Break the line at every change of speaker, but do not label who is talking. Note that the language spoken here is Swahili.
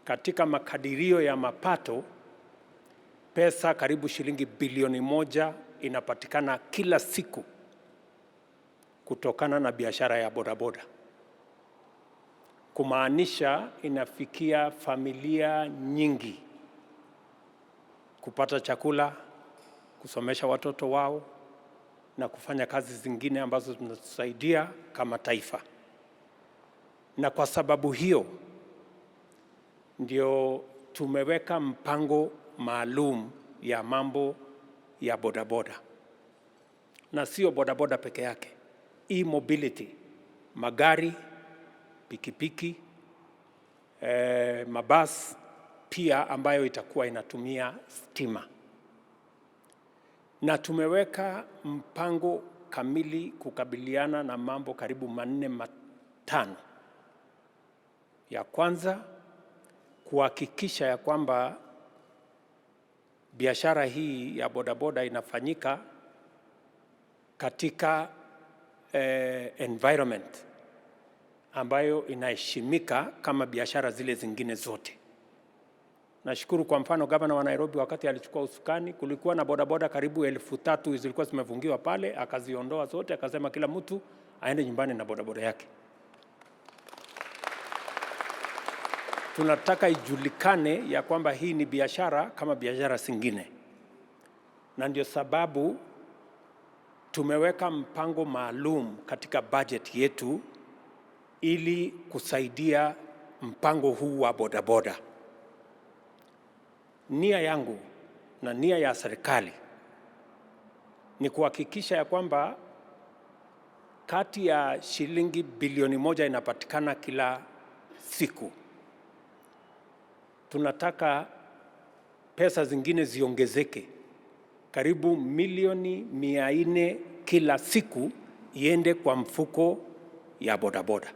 katika makadirio ya mapato, pesa karibu shilingi bilioni 1 inapatikana kila siku kutokana na biashara ya bodaboda. Kumaanisha inafikia familia nyingi kupata chakula, kusomesha watoto wao na kufanya kazi zingine ambazo zinatusaidia kama taifa. Na kwa sababu hiyo ndio tumeweka mpango maalum ya mambo ya bodaboda. Na sio bodaboda peke yake. E-mobility, magari, pikipiki, mabasi pia ambayo itakuwa inatumia stima. Na tumeweka mpango kamili kukabiliana na mambo karibu 4-5. Ya kwanza, kuhakikisha ya kwamba biashara hii ya bodaboda inafanyika katika environment ambayo inaheshimika kama biashara zile zingine zote. Nashukuru kwa mfano gavana wa Nairobi wakati alichukua usukani, kulikuwa na bodaboda karibu 3,000 zilikuwa zimefungiwa pale, akaziondoa zote, akasema kila mtu aende nyumbani na bodaboda yake. Tunataka ijulikane ya kwamba hii ni biashara kama biashara zingine. Na ndio sababu tumeweka mpango maalum katika budget yetu ili kusaidia mpango huu wa bodaboda. Nia yangu na nia ya serikali ni kuhakikisha ya kwamba kati ya shilingi bilioni 1 inapatikana kila siku. Tunataka pesa zingine ziongezeke, karibu milioni 400 kila siku iende kwa mfuko ya bodaboda.